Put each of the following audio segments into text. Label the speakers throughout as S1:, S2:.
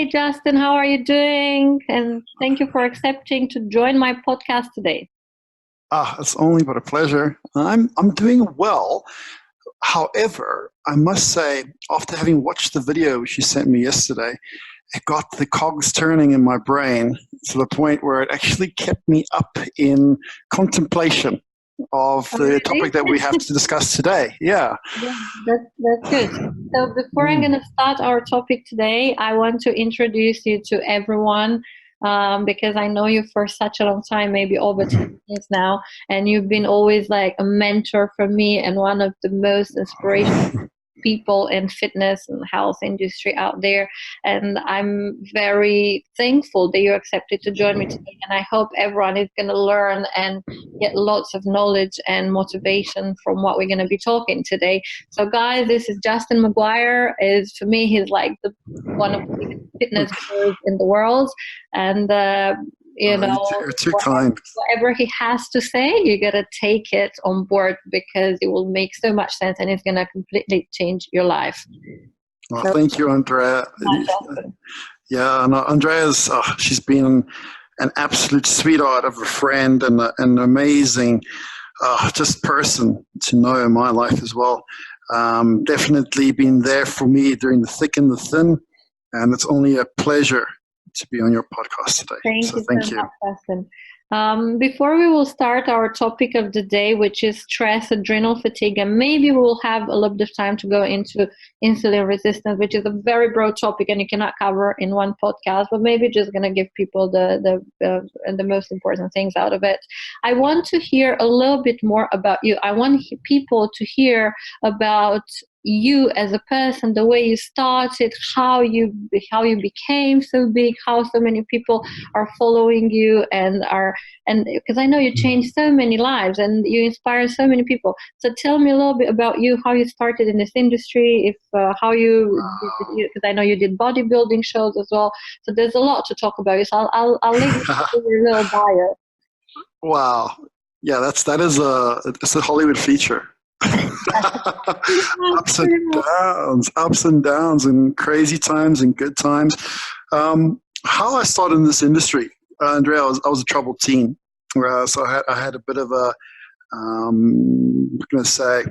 S1: Justin, how are you doing? And thank you for accepting to join my podcast today.
S2: It's only but a pleasure. I'm doing well. However, I must say, after having watched the video which you sent me yesterday, it got the cogs turning in my brain to the point where it actually kept me up in contemplation of the topic that we have to discuss today. Yeah,
S1: that's good. So before I'm going to start our topic today, I want to introduce you to everyone because I know you for such a long time, maybe over 10 years now, and you've been always like a mentor for me and one of the most inspirational people in fitness and health industry out there. And I'm very thankful that you accepted to join me today. And I hope everyone is going to learn and get lots of knowledge and motivation from what we're going to be talking today. So guys, this is Justin Maguire. For me, he's like one of the biggest fitness gurus in the world. And
S2: you're too kind.
S1: Whatever he has to say, you got to take it on board because it will make so much sense and it's going to completely change your life.
S2: Well, thank you, Andreea. Yeah, no, Andrea's, she's been an absolute sweetheart of a friend and an amazing just person to know in my life as well. Definitely been there for me during the thick and the thin, and it's only a pleasure to be on your podcast today.
S1: Thank you so much, Justin. Before we will start our topic of the day, which is stress, adrenal fatigue, and maybe we will have a little bit of time to go into insulin resistance, which is a very broad topic and you cannot cover in one podcast, but maybe just going to give people the most important things out of it. I want to hear a little bit more about you. I want people to hear about you as a person, the way you started, how you became so big, how so many people are following you and because I know you changed so many lives and you inspire so many people. So tell me a little bit about you, how you started in this industry, because I know you did bodybuilding shows as well. So there's a lot to talk about you. So I'll leave you to your little bio.
S2: Wow, yeah, it's a Hollywood feature. ups and downs, and crazy times and good times. How I started in this industry, Andreea, I was a troubled teen. So I had a bit of a, I'm going to say,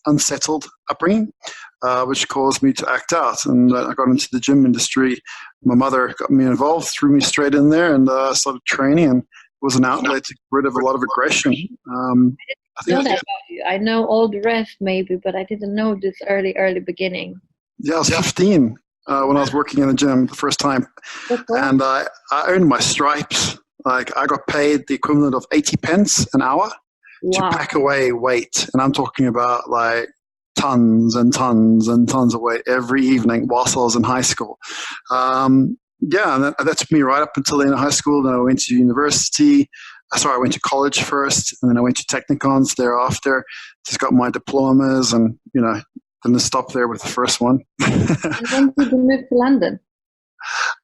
S2: unsettled upbringing, which caused me to act out. And I got into the gym industry. My mother got me involved, threw me straight in there, and I started training. And it was an outlet to get rid of a lot of aggression.
S1: I know that about you. I know all the rest maybe, but I didn't know this early beginning.
S2: Yeah, I was 15 when I was working in a gym the first time. And I earned my stripes. Like I got paid the equivalent of 80 pence an hour to pack away weight. And I'm talking about like tons and tons and tons of weight every evening whilst I was in high school. And that took me right up until the end of high school. Then I went to university. I went to college first, and then I went to technicons thereafter. Just got my diplomas, and didn't stop there with the first one.
S1: And when did you move to London?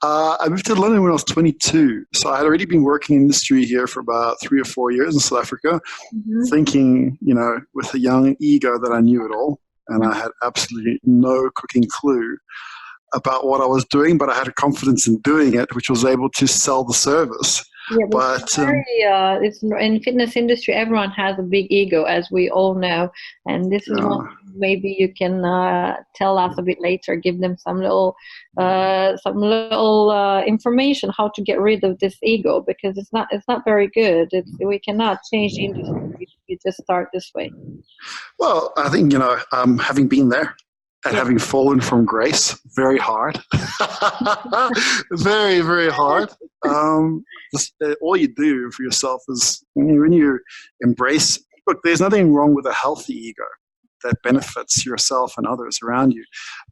S2: I moved to London when I was 22. So I had already been working in industry here for about 3 or 4 years in South Africa, thinking, with a young ego that I knew it all, and I had absolutely no cooking clue about what I was doing, but I had a confidence in doing it, which was able to sell the service.
S1: Yeah, but it's in fitness industry, everyone has a big ego, as we all know. And this is one maybe you can tell us a bit later, give them some little information how to get rid of this ego, because it's not very good. We cannot change the industry if you just start this way.
S2: Well, I think, having been there, and having fallen from grace, very hard. Very, very hard. All you do for yourself is when you embrace, look, there's nothing wrong with a healthy ego that benefits yourself and others around you.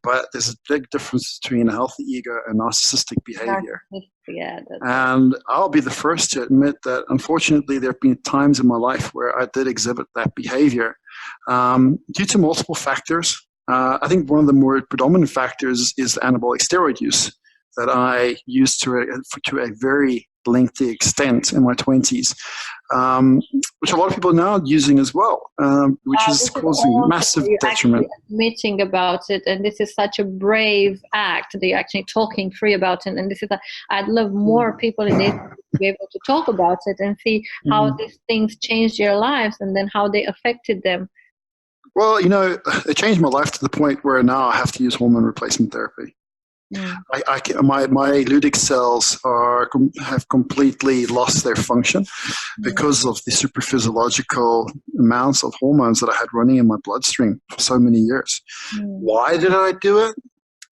S2: But there's a big difference between a healthy ego and narcissistic behavior.
S1: Yeah,
S2: and I'll be the first to admit that, unfortunately, there have been times in my life where I did exhibit that behavior due to multiple factors. I think one of the more predominant factors is anabolic steroid use that I used to a very lengthy extent in my 20s, which a lot of people are now using as well, which is causing massive detriment.
S1: Admitting about it, and this is such a brave act that you're actually talking free about it. And this is I'd love more people in this to be able to talk about it and see how these things changed their lives and then how they affected them.
S2: Well, it changed my life to the point where now I have to use hormone replacement therapy. My ludic cells have completely lost their function because of the superphysiological amounts of hormones that I had running in my bloodstream for so many years. Why did I do it?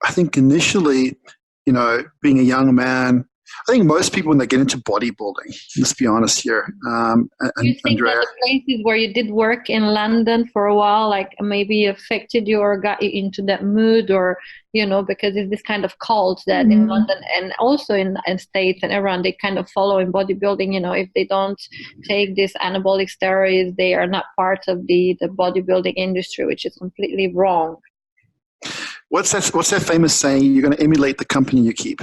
S2: I think initially, being a young man, I think most people when they get into bodybuilding, let's be honest here.
S1: Do you think
S2: Andreea,
S1: that the places where you did work in London for a while, like maybe affected you or got you into that mood, or because it's this kind of cult that in London and also in States and around, they kind of follow in bodybuilding. If they don't take this anabolic steroids, they are not part of the bodybuilding industry, which is completely wrong.
S2: What's that famous saying? You're going to emulate the company you keep.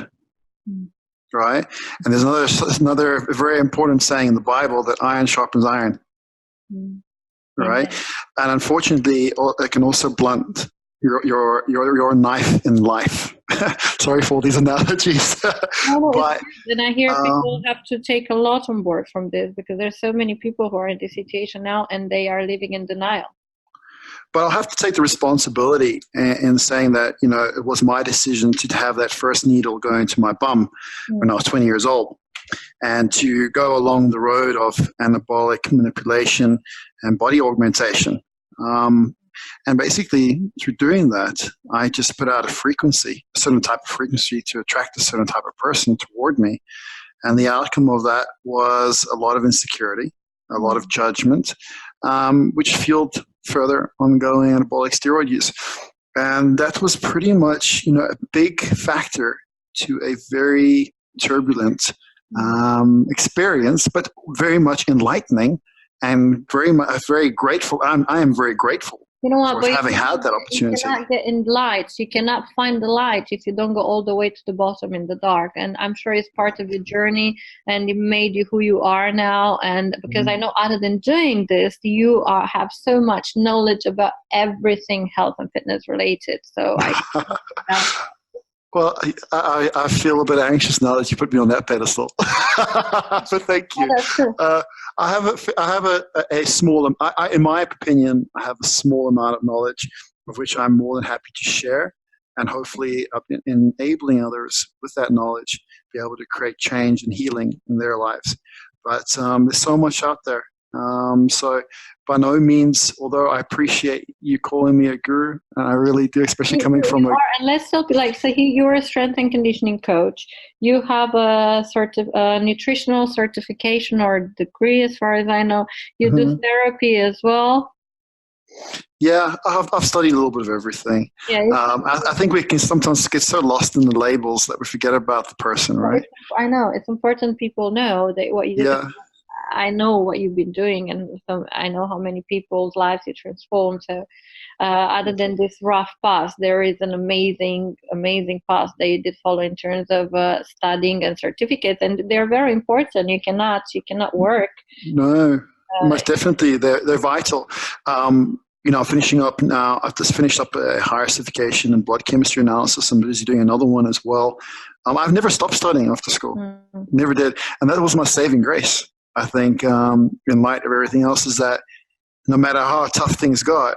S2: Right? And there's another very important saying in the Bible that iron sharpens iron. Right? And unfortunately, it can also blunt your knife in life. Sorry for all these analogies.
S1: But then I hear people have to take a lot on board from this, because there's so many people who are in this situation now and they are living in denial.
S2: But I'll have to take the responsibility in saying that, it was my decision to have that first needle go into my bum when I was 20 years old, and to go along the road of anabolic manipulation and body augmentation. And basically, through doing that, I just put out a certain type of frequency to attract a certain type of person toward me. And the outcome of that was a lot of insecurity, a lot of judgment, which fueled further ongoing anabolic steroid use. And that was pretty much, a big factor to a very turbulent experience, but very much enlightening and very grateful. I am very grateful for having had that opportunity.
S1: You cannot get in lights. You cannot find the light if you don't go all the way to the bottom in the dark. And I'm sure it's part of your journey, and it made you who you are now. And because I know, other than doing this, you have so much knowledge about everything health and fitness related. So
S2: Well, I feel a bit anxious now that you put me on that pedestal. But thank you. I have a small, in my opinion, I have a small amount of knowledge of which I'm more than happy to share, and hopefully enabling others with that knowledge be able to create change and healing in their lives. But there's so much out there. So by no means, although I appreciate you calling me a guru, and I really do, especially coming from a...
S1: And let's talk, you're a strength and conditioning coach. You have a nutritional certification or degree, as far as I know. You do therapy as well.
S2: Yeah, I've studied a little bit of everything.
S1: Yeah,
S2: I think we can sometimes get so lost in the labels that we forget about the person, right?
S1: I know. It's important people know that what you do.
S2: Yeah.
S1: I know what you've been doing, and I know how many people's lives you transformed. So other than this rough path, there is an amazing path that you did follow in terms of studying and certificates, and they're very important. You cannot work.
S2: No, most definitely. They're vital. I'm finishing up now. I've just finished up a higher certification in blood chemistry analysis. I'm busy doing another one as well. I've never stopped studying after school. Never did. And that was my saving grace. I think in light of everything else, is that no matter how tough things got,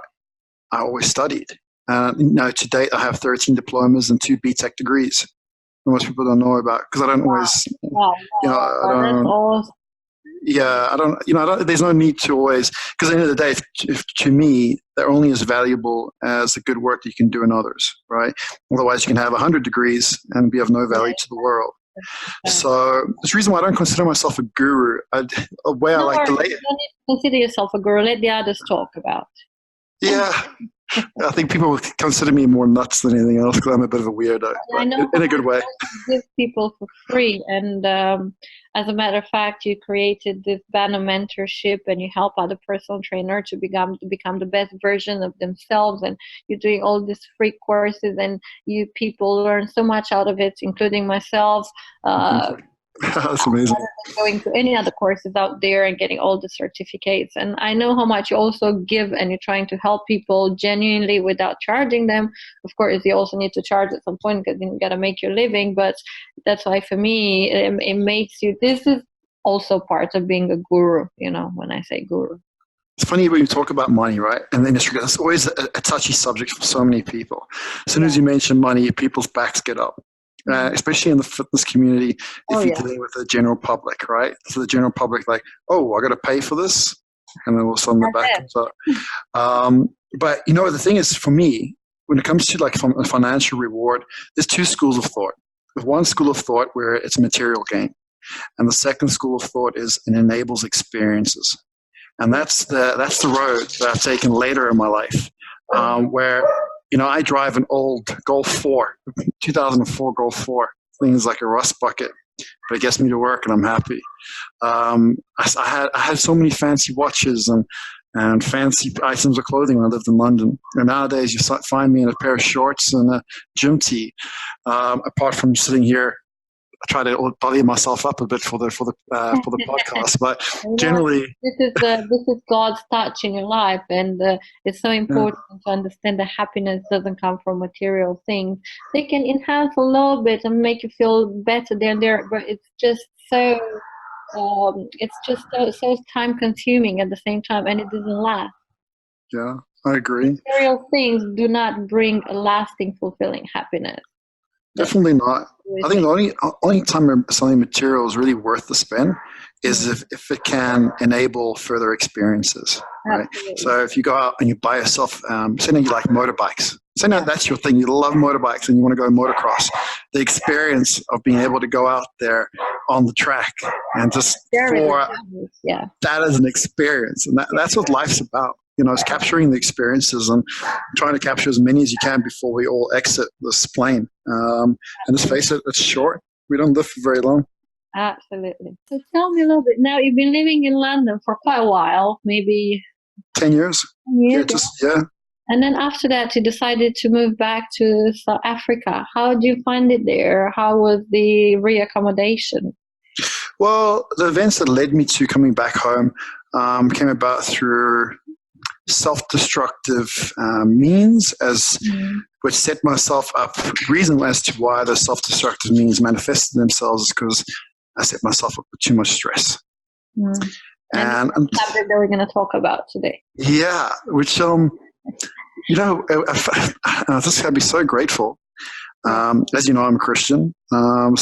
S2: I always studied. To date, I have 13 diplomas and 2 BTech degrees. Most people don't know about, because I don't always, there's no need to always, because at the end of the day, if to me, they're only as valuable as the good work that you can do in others, right? Otherwise, you can have 100 degrees and be of no value to the world. So that's the reason why I don't consider myself a guru.
S1: You don't need to consider yourself a guru. Let the others talk about.
S2: Yeah. I think people would consider me more nuts than anything else, because I'm a bit of a weirdo,
S1: I know,
S2: in a good way.
S1: You give people for free, and as a matter of fact, you created this banner mentorship, and you help other personal trainer to become the best version of themselves, and you're doing all these free courses, and you people learn so much out of it, including myself.
S2: That's amazing.
S1: Rather than going to any other courses out there and getting all the certificates. And I know how much you also give, and you're trying to help people genuinely without charging them. Of course, you also need to charge at some point because you got to make your living. But that's why for me, it makes you, this is also part of being a guru, when I say guru.
S2: It's funny when you talk about money, right? And then it's always a touchy subject for so many people. As soon as you mention money, people's backs get up. Especially in the fitness community, if you're dealing with the general public, right? So the general public, like, oh, I got to pay for this, and then all of a sudden the back comes up. But the thing is, for me, when it comes to like a financial reward, there's two schools of thought. There's one school of thought where it's material gain, and the second school of thought is it enables experiences, and that's the road that I've taken later in my life, where. I drive an old Golf 4, 2004 Golf 4. Thing is like a rust bucket, but it gets me to work, and I'm happy. I had so many fancy watches and fancy items of clothing when I lived in London. And nowadays, you find me in a pair of shorts and a gym tee. Apart from sitting here, I try to body myself up a bit for the podcast, but generally,
S1: this is God's touch in your life, and it's so important to understand that happiness doesn't come from material things. They can enhance a little bit and make you feel better there, but it's just so time consuming at the same time, and it doesn't last.
S2: Yeah, I agree.
S1: Material things do not bring a lasting, fulfilling happiness.
S2: Definitely not. I think the only time something material is really worth the spend is if it can enable further experiences. Right? So if you go out and you buy yourself, say that you like motorbikes. Say that that's your thing. You love motorbikes and you want to go motocross. The experience of being able to go out there on the track and just that is an experience, and that's what life's about. It's capturing the experiences and trying to capture as many as you can before we all exit this plane. And let's face it, it's short. We don't live for very long.
S1: Absolutely. So tell me a little bit. Now, you've been living in London for quite a while, maybe
S2: 10 years. Yeah.
S1: And then after that, you decided to move back to South Africa. How did you find it there? How was the reaccommodation?
S2: Well, the events that led me to coming back home came about through self-destructive means, which set myself up. The reason as to why the self-destructive means manifested themselves is because I set myself up with too much stress.
S1: And the subject that we're going to talk about today.
S2: Yeah, which I just gotta be so grateful. As you know, I'm a Christian. And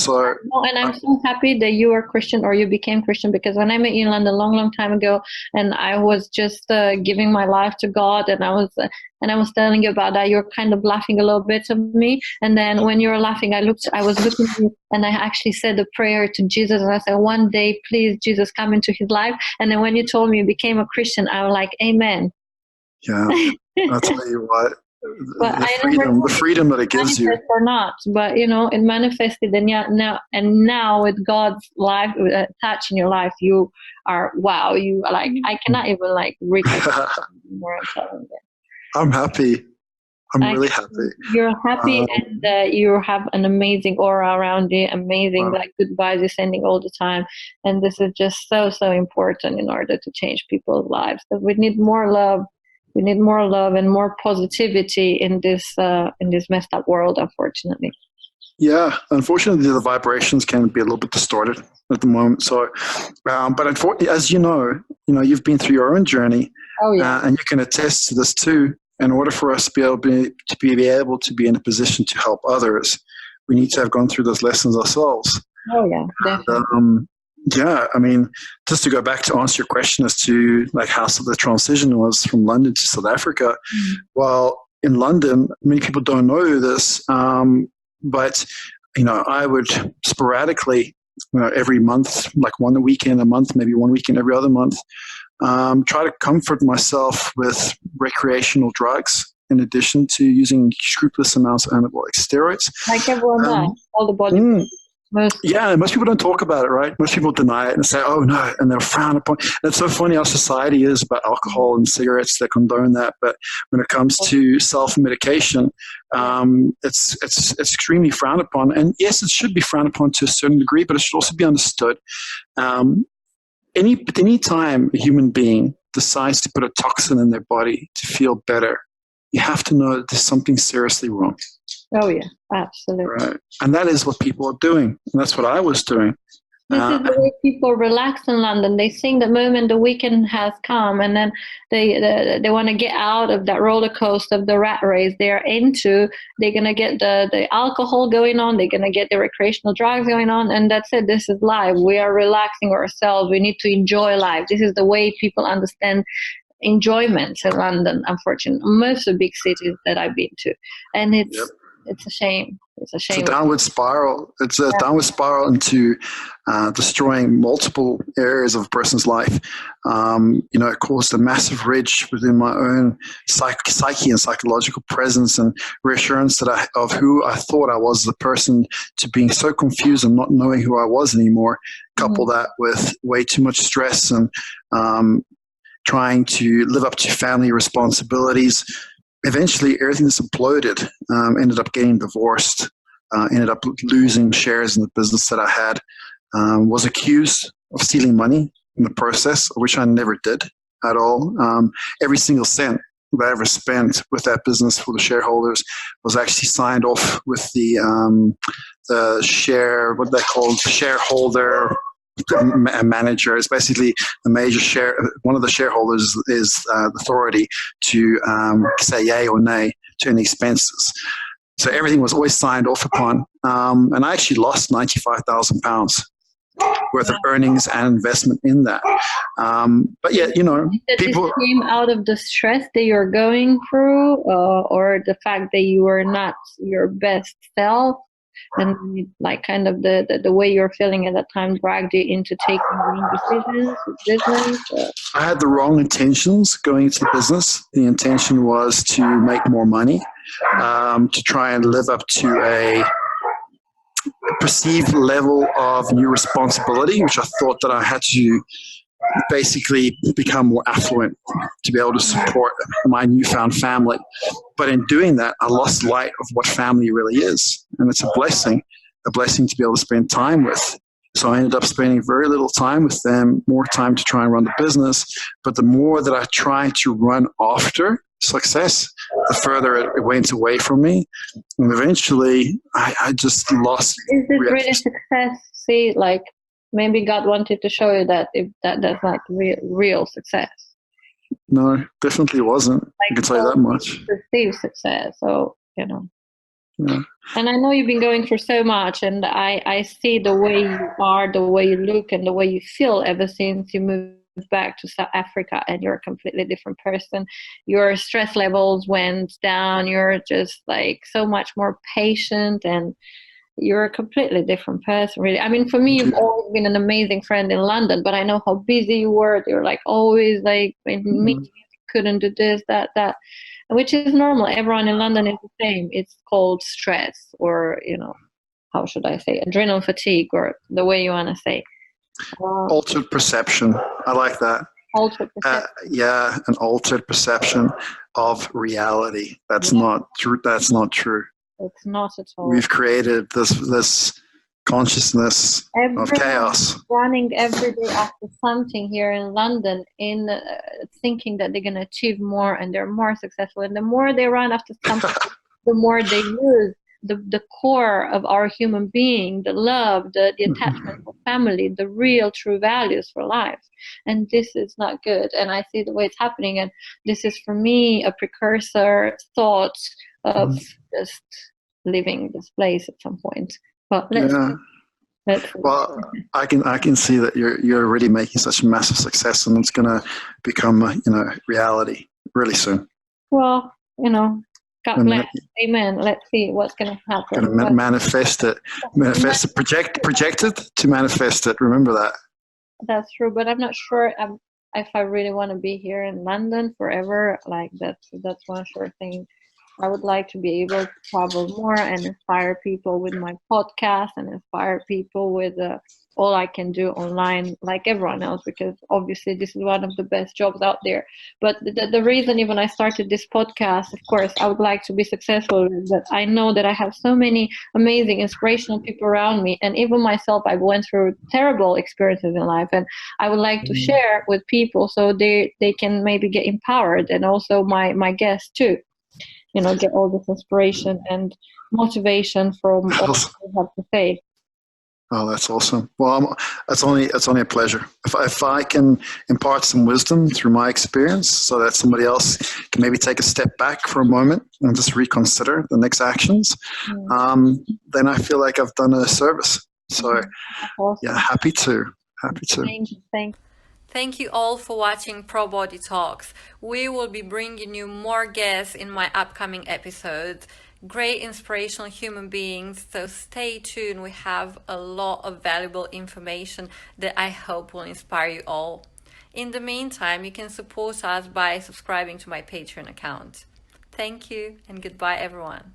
S2: I'm
S1: so happy that you are Christian, or you became Christian, because when I met you in London a long, long time ago, and I was just giving my life to God, and I was telling you about that, you're kind of laughing a little bit at me. And then when you were laughing, I was looking at you, and I actually said a prayer to Jesus, and I said, one day, please, Jesus, come into his life. And then when you told me you became a Christian, I was like, amen.
S2: Yeah, I'll tell you what. The freedom that it gives you,
S1: or not, but it manifested, and now with God's life touch in your life, you are wow. You are like, I cannot even read more.
S2: I'm happy. I'm really happy.
S1: You're happy, and you have an amazing aura around you. Amazing, good vibes you're sending all the time, and this is just so important in order to change people's lives. Because we need more love. We need more love and more positivity in this messed up world, unfortunately.
S2: Yeah, unfortunately, the vibrations can be a little bit distorted at the moment. So, but unfortunately, as you know, you've been through your own journey, and you can attest to this too. In order for us to be able to be in a position to help others, we need to have gone through those lessons ourselves.
S1: Oh yeah, definitely.
S2: Yeah, I mean, just to go back to answer your question as to how the transition was from London to South Africa. Well, in London, many people don't know this, but I would sporadically, every month, like one weekend a month, maybe one weekend every other month, try to comfort myself with recreational drugs, in addition to using scrupulous amounts of anabolic steroids.
S1: Like everyone does, all the body.
S2: Yeah, most people don't talk about it, right? Most people deny it and say, "Oh no," and they'll frown upon. And it's so funny how society is about alcohol and cigarettes. They condone that, but when it comes to self-medication, it's extremely frowned upon. And yes, it should be frowned upon to a certain degree, but it should also be understood. Any time a human being decides to put a toxin in their body to feel better, you have to know that there's something seriously wrong.
S1: Oh yeah, absolutely.
S2: Right. And that is what people are doing. And that's what I was doing.
S1: This is the way people relax in London. They think the moment the weekend has come, and then they want to get out of that roller coaster of the rat race they're into. They're going to get the alcohol going on. They're going to get the recreational drugs going on. And that's it. This is life. We are relaxing ourselves. We need to enjoy life. This is the way people understand enjoyment in London, unfortunately. Most of the big cities that I've been to. And it's a shame. It's a shame.
S2: It's a downward spiral. It's a downward spiral into destroying multiple areas of a person's life. It caused a massive ridge within my own psyche and psychological presence and reassurance of who I thought I was as a person, to being so confused and not knowing who I was anymore. Couple that with way too much stress and trying to live up to family responsibilities. Eventually, everything just imploded. Ended up getting divorced. Ended up losing shares in the business that I had. Was accused of stealing money in the process, which I never did at all. Every single cent that I ever spent with that business for the shareholders was actually signed off with the shareholder manager. Is basically the major share. One of the shareholders is the authority to say yay or nay to any expenses. So everything was always signed off upon, and I actually lost £95,000 worth of earnings and investment in that. But yeah, people
S1: this came out of the stress that you're going through, or the fact that you were not your best self. And like kind of the way you're feeling at that time dragged you into taking wrong decisions with business?
S2: I had the wrong intentions going into the business. The intention was to make more money, to try and live up to a perceived level of new responsibility, which I thought that I had to basically become more affluent to be able to support my newfound family. But in doing that, I lost light of what family really is. And it's a blessing to be able to spend time with. So I ended up spending very little time with them, more time to try and run the business. But the more that I tried to run after success, the further it went away from me. And eventually, I just lost.
S1: Is this really success? See, like, maybe God wanted to show you that that's not real success.
S2: No, definitely wasn't. Like, I can tell you that much.
S1: Perceived success, so
S2: Yeah.
S1: And I know you've been going through so much, and I see the way you are, the way you look, and the way you feel ever since you moved back to South Africa, and you're a completely different person. Your stress levels went down. You're just like so much more patient, and you're a completely different person, really. I mean, for me, you've always been an amazing friend in London, but I know how busy you were. You're like always like in meetings, couldn't do this, that, which is normal. Everyone in London is the same. It's called stress, or, how should I say, adrenal fatigue, or the way you want to say.
S2: Altered perception. I like that.
S1: Altered perception.
S2: An altered perception of reality. That's not true. That's not true.
S1: It's not at all.
S2: We've created this consciousness of chaos.
S1: Running every day after something here in London, in thinking that they're going to achieve more and they're more successful. And the more they run after something, the more they lose the core of our human being, the love, the attachment for family, the real true values for life. And this is not good. And I see the way it's happening. And this is, for me, a precursor thought of just leaving this place at some point. But
S2: well, I can see that you're already making such a massive success, and it's going to become reality really soon.
S1: Well, God bless. Amen. Let's see what's going to happen.
S2: Going to manifest it, project it to manifest it. Remember that.
S1: That's true, but I'm not sure if I really want to be here in London forever. Like that's one sure thing. I would like to be able to travel more and inspire people with my podcast and inspire people with all I can do online, like everyone else, because obviously this is one of the best jobs out there. But the reason even I started this podcast, of course, I would like to be successful, but I know that I have so many amazing, inspirational people around me. And even myself, I went through terrible experiences in life. And I would like to share with people so they can maybe get empowered, and also my guests too, get all this inspiration and motivation from all you have to say.
S2: Oh, that's awesome. Well, it's only a pleasure. If I can impart some wisdom through my experience so that somebody else can maybe take a step back for a moment and just reconsider the next actions, then I feel like I've done a service. So,
S1: Awesome.
S2: yeah, happy to.
S3: Thank you all for watching ProBody Talks. We will be bringing you more guests in my upcoming episodes. Great inspirational human beings, so stay tuned. We have a lot of valuable information that I hope will inspire you all. In the meantime, you can support us by subscribing to my Patreon account. Thank you and goodbye everyone.